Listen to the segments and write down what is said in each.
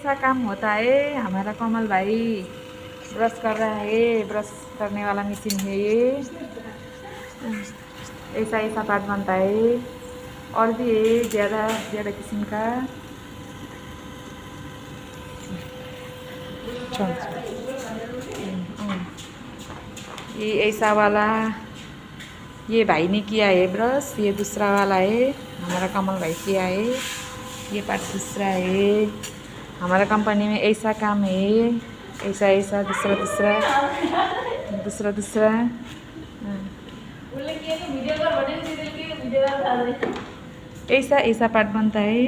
ऐसा काम होता है। हमारा कमल भाई ब्रश कर रहा है, ब्रश करने वाला मशीन है ये। ऐसा ऐसा पार्ट बनता है, और भी है ज़्यादा ज़्यादा किस्म का। ये ऐसा वाला ये भाई ने किया है ब्रश, ये दूसरा वाला है, हमारा कमल भाई किया है। ये पार्ट दूसरा है। हमारा कंपनी में ऐसा काम है, ऐसा ऐसा दूसरा दूसरा दूसरा दूसरा। ऐसा ऐसा पार्ट बनता है।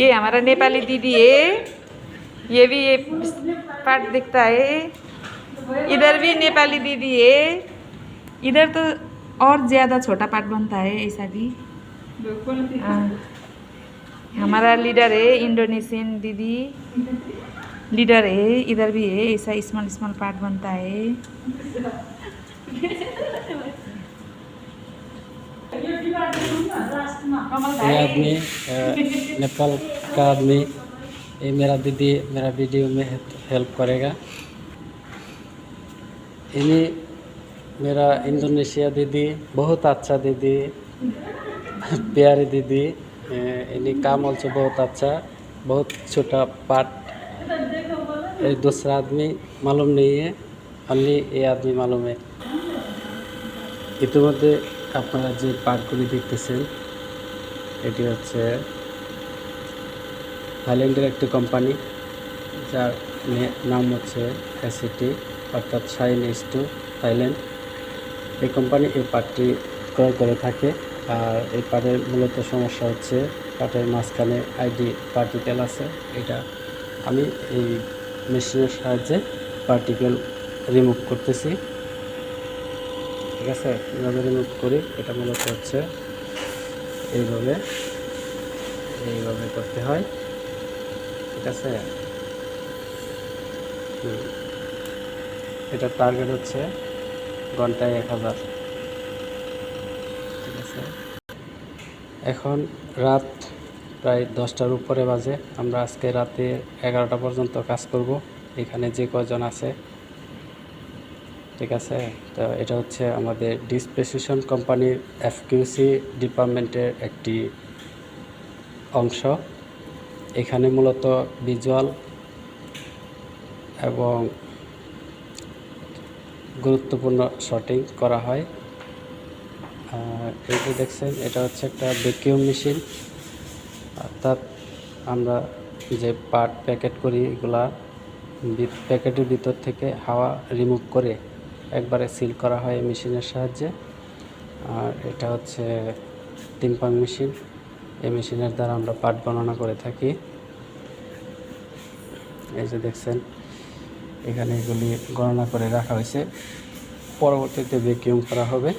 ये हमारा नेपाली दीदी है, ये भी ये पार्ट दिखता है। इधर भी नेपाली दीदी है, इधर तो और ज़्यादा छोटा पार्ट बनता है, ऐसा भी। हमारा लीडर है इंडोनेशियन दीदी, लीडर है। इधर भी है, ऐसा स्मॉल स्मॉल पार्ट बनता है। ये आदमी नेपाल का आदमी, ये मेरा दीदी मेरा वीडियो में हेल्प करेगा। इन्हीं मेरा इंडोनेशिया दीदी, बहुत अच्छा दीदी, प्यारी दीदी। इन्हीं काम ऑल्सो बहुत अच्छा, बहुत छोटा पार्ट। ये दूसरा आदमी मालूम नहीं है, ओनली ये आदमी मालूम है। ইতিমধ্যে আপনারা যে পার্কগুলি দেখতেছেন এটি হচ্ছে থাইল্যান্ডের একটি কোম্পানি, যার নাম হচ্ছে এসিটি, অর্থাৎ শাইন S2 থাইল্যান্ড। এই কোম্পানি এই পার্কটি ক্রয় করে থাকে। আর এই পার্টের মূলত সমস্যা হচ্ছে পার্টের মাঝখানে আইডি পার্টিকেল আছে। এটা আমি এই মেশিনের সাহায্যে পার্টিকেল রিমুভ করতেছি। ঠিক আছে, এভাবে রিমুভ করি। এটা মূলত হচ্ছে এইভাবে এইভাবে করতে হয়। ঠিক আছে, এটার টার্গেট হচ্ছে ঘন্টায় 1000। ঠিক আছে, এখন রাত প্রায় 10টার উপরে বাজে। আমরা আজকে রাতে 11টা পর্যন্ত কাজ করব, এখানে যে কজন আছে। ঠিক আছে, তো এটা হচ্ছে আমাদের ডিসপ্রেসিশন কোম্পানির FQC ডিপার্টমেন্টের একটি অংশ। এখানে মূলত ভিজুয়াল এবং গুরুত্বপূর্ণ শটিং করা হয়। এই যে দেখছেন, এটা হচ্ছে একটা ভ্যাকুয়াম মেশিন, অর্থাৎ আমরা যে পার্ট প্যাকেট করি এগুলা প্যাকেটের ভিতর থেকে হাওয়া রিমুভ করে একবারে সিল করা হয় মেশিনের সাহায্যে। আর এটা হচ্ছে টিম্পাং মেশিন, এই মেশিনের দ্বারা আমরা পার্ট গণনা করে থাকি। এই যে দেখছেন, এখানে এগুলি গণনা করে রাখা হয়েছে, পরবর্তীতে ভ্যাকুয়াম করা হবে।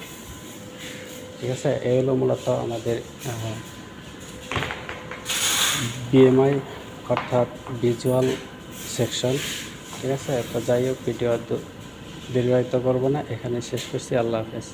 ঠিক আছে, এই হলো মূলত আমাদের BMI, অর্থাৎ ভিজুয়াল সেকশন। ঠিক আছে, তো যাই হোক, ভিডিও দীর্ঘায়িত করবো না, এখানে শেষ করছি। আল্লাহ হাফেজ।